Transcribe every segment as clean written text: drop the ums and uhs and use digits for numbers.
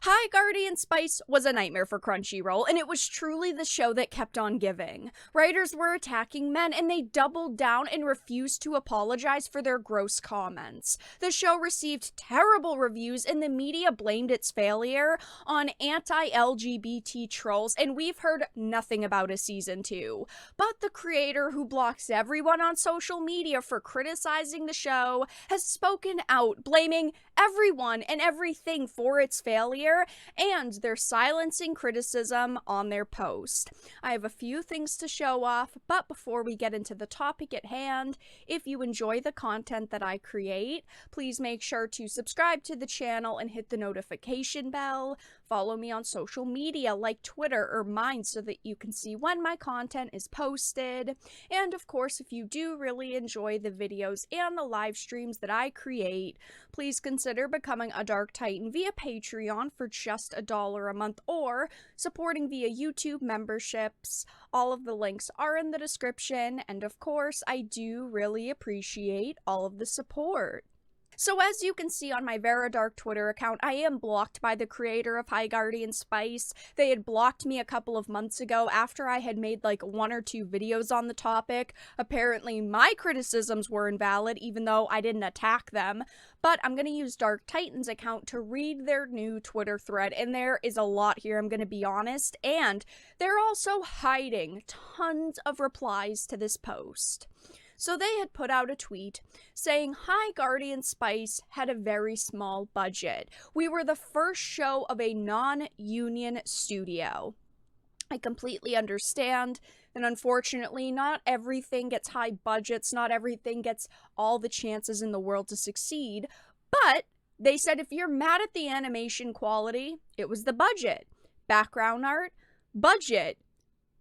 High Guardian Spice was a nightmare for Crunchyroll, and it was truly the show that kept on giving. Writers were attacking men, and they doubled down and refused to apologize for their gross comments. The show received terrible reviews, and the media blamed its failure on anti-LGBT trolls, and we've heard nothing about a season 2. But the creator, who blocks everyone on social media for criticizing the show, has spoken out, blaming everyone and everything for its failure, and they're silencing criticism on their post. I have a few things to show off, but before we get into the topic at hand, if you enjoy the content that I create, please make sure to subscribe to the channel and hit the notification bell. Follow me on social media like Twitter or mine so that you can see when my content is posted. And of course, if you do really enjoy the videos and the live streams that I create, please consider becoming a Dark Titan via Patreon for just $1 a month or supporting via YouTube memberships. All of the links are in the description, and of course, I do really appreciate all of the support. So as you can see on my Vara Dark Twitter account, I am blocked by the creator of High Guardian Spice. They had blocked me a couple of months ago after I had made like 1 or 2 videos on the topic. Apparently my criticisms were invalid even though I didn't attack them. But I'm going to use Dark Titan's account to read their new Twitter thread, and there is a lot here, I'm going to be honest. And they're also hiding tons of replies to this post. So they had put out a tweet saying High Guardian Spice had a very small budget. We were the first show of a non-union studio. I completely understand, and unfortunately, not everything gets high budgets, not everything gets all the chances in the world to succeed, but they said if you're mad at the animation quality, it was the budget. Background art, budget.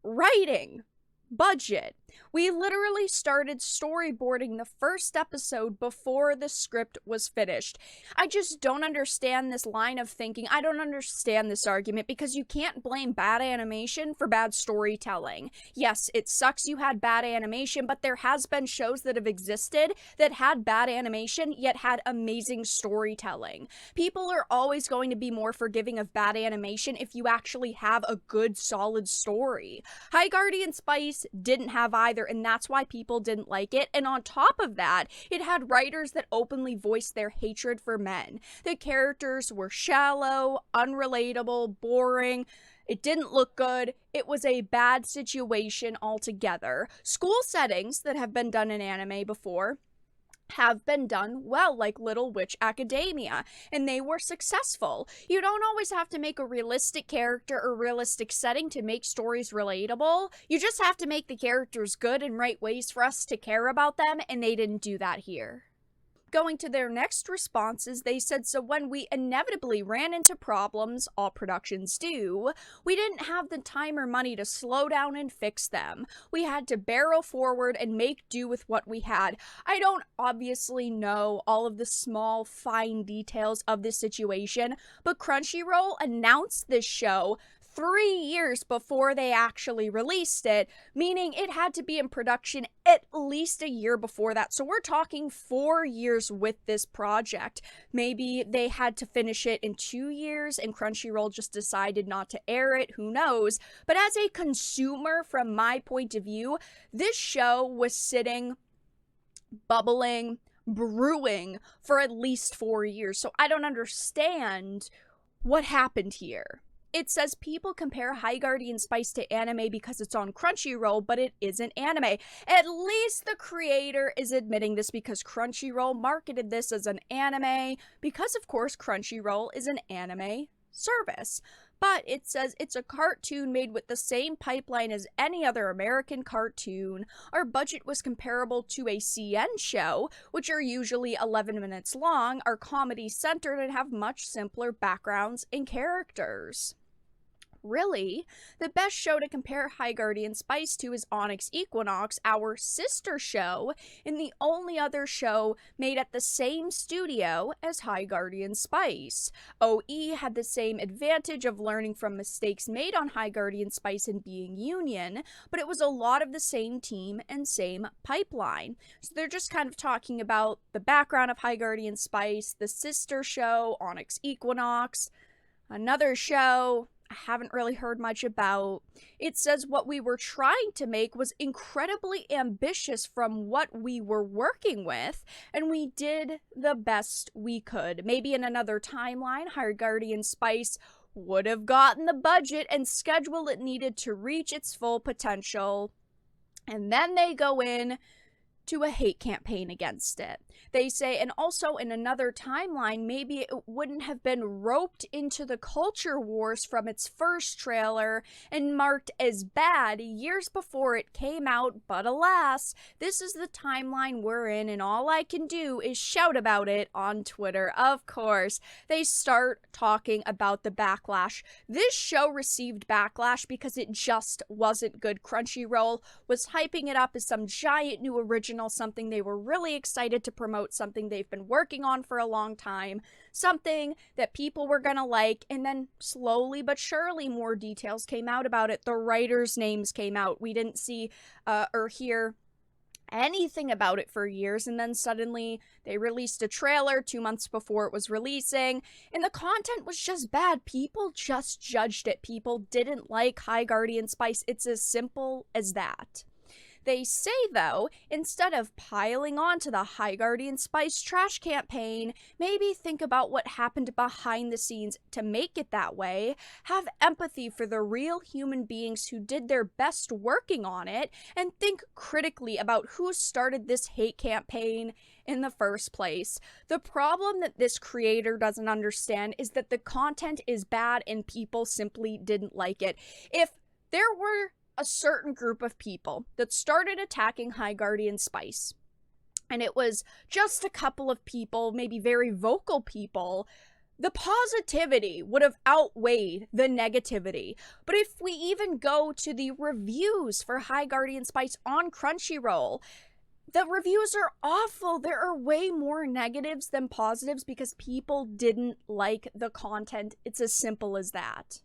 Writing, budget. We literally started storyboarding the first episode before the script was finished. I just don't understand this line of thinking. I don't understand this argument because you can't blame bad animation for bad storytelling. Yes, it sucks you had bad animation, but there has been shows that have existed that had bad animation yet had amazing storytelling. People are always going to be more forgiving of bad animation if you actually have a good, solid story. High Guardian Spice didn't have either, and that's why people didn't like it. And on top of that, it had writers that openly voiced their hatred for men. The characters were shallow, unrelatable, boring. It didn't look good. It was a bad situation altogether. School settings that have been done in anime before have been done well, like Little Witch Academia, and they were successful. You don't always have to make a realistic character or realistic setting to make stories relatable. You just have to make the characters good and write ways for us to care about them, and they didn't do that here. Going to their next responses, they said, so when we inevitably ran into problems, all productions do, we didn't have the time or money to slow down and fix them. We had to barrel forward and make do with what we had. I don't obviously know all of the small, fine details of this situation, but Crunchyroll announced this show 3 years before they actually released it, meaning it had to be in production at least a year before that. So we're talking 4 years with this project. Maybe they had to finish it in 2 years and Crunchyroll just decided not to air it, who knows. But as a consumer, from my point of view, this show was sitting, bubbling, brewing for at least 4 years. So I don't understand what happened here. It says people compare High Guardian Spice to anime because it's on Crunchyroll, but it isn't anime. At least the creator is admitting this because Crunchyroll marketed this as an anime, because of course Crunchyroll is an anime service. But it says it's a cartoon made with the same pipeline as any other American cartoon. Our budget was comparable to a CN show, which are usually 11 minutes long, are comedy-centered, and have much simpler backgrounds and characters. Really, the best show to compare High Guardian Spice to is Onyx Equinox, our sister show, and the only other show made at the same studio as High Guardian Spice. OE had the same advantage of learning from mistakes made on High Guardian Spice and being union, but it was a lot of the same team and same pipeline. So they're just kind of talking about the background of High Guardian Spice, the sister show, Onyx Equinox. Another show I haven't really heard much about. It says what we were trying to make was incredibly ambitious from what we were working with, and we did the best we could. Maybe in another timeline, Higher Guardian Spice would have gotten the budget and schedule it needed to reach its full potential. And then they go in to a hate campaign against it. They say, and also in another timeline, maybe it wouldn't have been roped into the culture wars from its first trailer and marked as bad years before it came out, but alas, this is the timeline we're in, and all I can do is shout about it on Twitter. Of course, they start talking about the backlash. This show received backlash because it just wasn't good. Crunchyroll was hyping it up as some giant new original, something they were really excited to promote, something they've been working on for a long time, something that people were gonna like, and then slowly but surely more details came out about it. The writers' names came out. We didn't see or hear anything about it for years, and then suddenly they released a trailer 2 months before it was releasing, and the content was just bad. People just judged it. People didn't like High Guardian Spice. It's as simple as that. They say, though, instead of piling on to the High Guardian Spice trash campaign, maybe think about what happened behind the scenes to make it that way, have empathy for the real human beings who did their best working on it, and think critically about who started this hate campaign in the first place. The problem that this creator doesn't understand is that the content is bad and people simply didn't like it. If there were a certain group of people that started attacking High Guardian Spice, and it was just a couple of people, maybe very vocal people, the positivity would have outweighed the negativity. But if we even go to the reviews for High Guardian Spice on Crunchyroll, the reviews are awful. There are way more negatives than positives because people didn't like the content. It's as simple as that.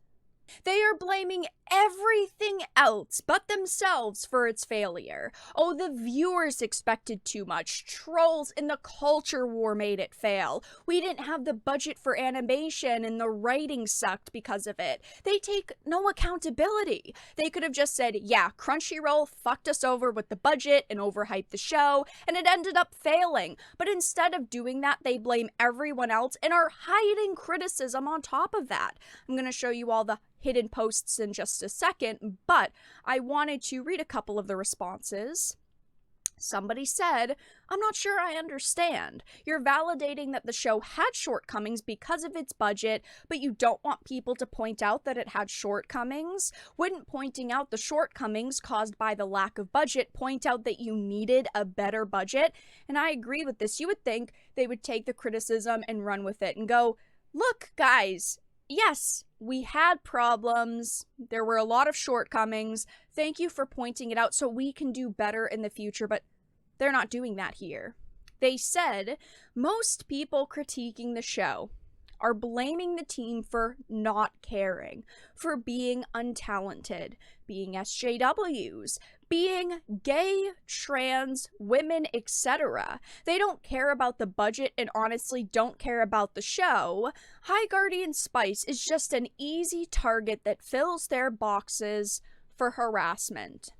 They are blaming everything else but themselves for its failure. Oh, the viewers expected too much. Trolls in the culture war made it fail. We didn't have the budget for animation and the writing sucked because of it. They take no accountability. They could have just said, yeah, Crunchyroll fucked us over with the budget and overhyped the show, and it ended up failing. But instead of doing that, they blame everyone else and are hiding criticism on top of that. I'm going to show you all the hidden posts in just a second, but I wanted to read a couple of the responses. Somebody said, I'm not sure I understand. You're validating that the show had shortcomings because of its budget, but you don't want people to point out that it had shortcomings? Wouldn't pointing out the shortcomings caused by the lack of budget point out that you needed a better budget? And I agree with this. You would think they would take the criticism and run with it and go, look, guys, yes, we had problems. There were a lot of shortcomings. Thank you for pointing it out so we can do better in the future, but they're not doing that here. They said most people critiquing the show are blaming the team for not caring, for being untalented, being SJWs, being gay, trans, women, etc. They don't care about the budget and honestly don't care about the show. High Guardian Spice is just an easy target that fills their boxes for harassment.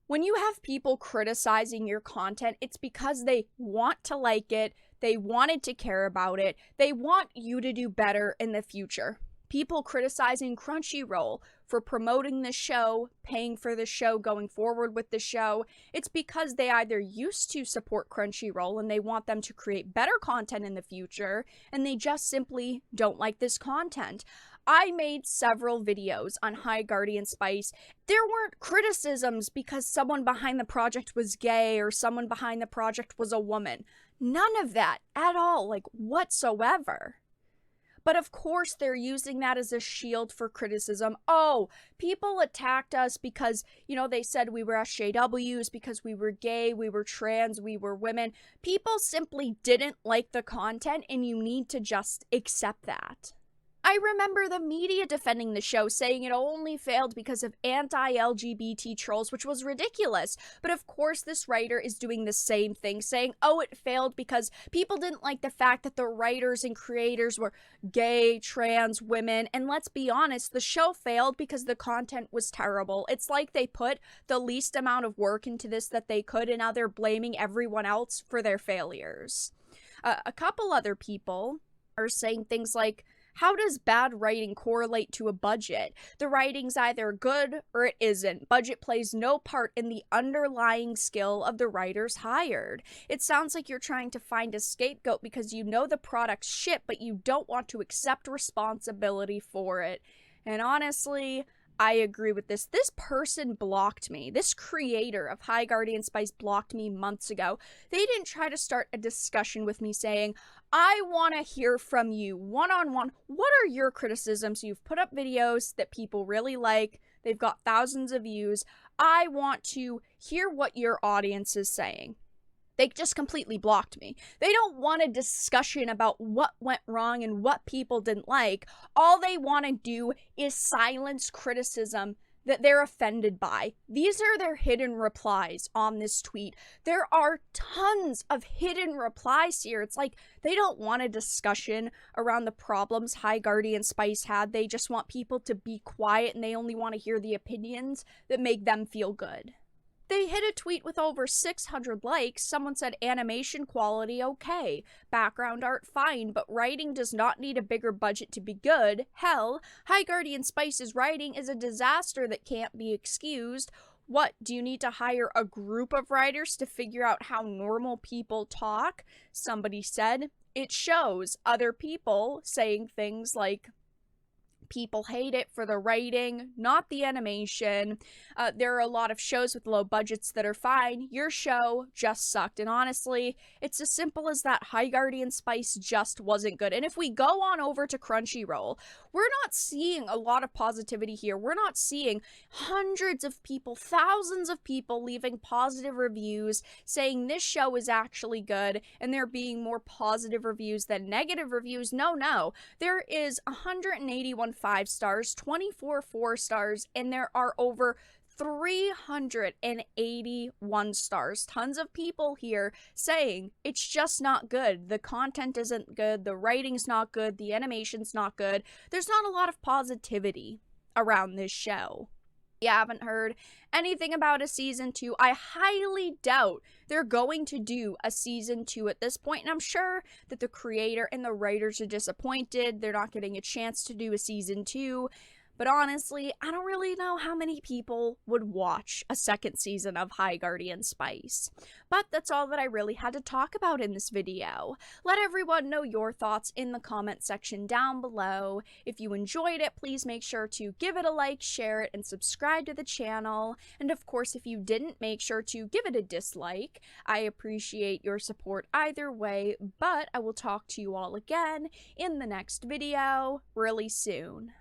When you have people criticizing your content, it's because they want to like it, they wanted to care about it, they want you to do better in the future. People criticizing Crunchyroll for promoting the show, paying for the show, going forward with the show, it's because they either used to support Crunchyroll and they want them to create better content in the future, and they just simply don't like this content. I made several videos on High Guardian Spice. There weren't criticisms because someone behind the project was gay or someone behind the project was a woman. None of that at all, like whatsoever. But of course they're using that as a shield for criticism. Oh, people attacked us because, they said we were SJWs, because we were gay, we were trans, we were women. People simply didn't like the content and you need to just accept that. I remember the media defending the show, saying it only failed because of anti-LGBT trolls, which was ridiculous. But of course, this writer is doing the same thing, saying, oh, it failed because people didn't like the fact that the writers and creators were gay, trans, women. And let's be honest, the show failed because the content was terrible. It's like they put the least amount of work into this that they could, and now they're blaming everyone else for their failures. A couple other people are saying things like, how does bad writing correlate to a budget? The writing's either good or it isn't. Budget plays no part in the underlying skill of the writers hired. It sounds like you're trying to find a scapegoat because you know the product's shit, but you don't want to accept responsibility for it. And honestly, I agree with this. This person blocked me. This creator of High Guardian Spice blocked me months ago. They didn't try to start a discussion with me saying, I want to hear from you one-on-one. What are your criticisms? You've put up videos that people really like. They've got thousands of views. I want to hear what your audience is saying. They just completely blocked me. They don't want a discussion about what went wrong and what people didn't like. All they want to do is silence criticism that they're offended by. These are their hidden replies on this tweet. There are tons of hidden replies here. It's like they don't want a discussion around the problems High Guardian Spice had. They just want people to be quiet, and they only want to hear the opinions that make them feel good. They hit a tweet with over 600 likes. Someone said animation quality okay, background art fine, but writing does not need a bigger budget to be good. Hell, High Guardian Spice's writing is a disaster that can't be excused. What, do you need to hire a group of writers to figure out how normal people talk? Somebody said. It shows. Other people saying things like, people hate it for the writing, not the animation. There are a lot of shows with low budgets that are fine. Your show just sucked. And honestly, it's as simple as that. High Guardian Spice just wasn't good. And if we go on over to Crunchyroll, we're not seeing a lot of positivity here. We're not seeing hundreds of people, thousands of people leaving positive reviews saying this show is actually good, and there being more positive reviews than negative reviews. No. There is 181 5 stars, 24 4 stars, and there are over 381 stars. Tons of people here saying it's just not good. The content isn't good. The writing's not good. The animation's not good. There's not a lot of positivity around this show. You haven't heard anything about a season 2. I highly doubt they're going to do a season 2 at this point, and I'm sure that the creator and the writers are disappointed. They're not getting a chance to do a season 2. But honestly, I don't really know how many people would watch a second season of High Guardian Spice. But that's all that I really had to talk about in this video. Let everyone know your thoughts in the comment section down below. If you enjoyed it, please make sure to give it a like, share it, and subscribe to the channel. And of course, if you didn't, make sure to give it a dislike. I appreciate your support either way, but I will talk to you all again in the next video really soon.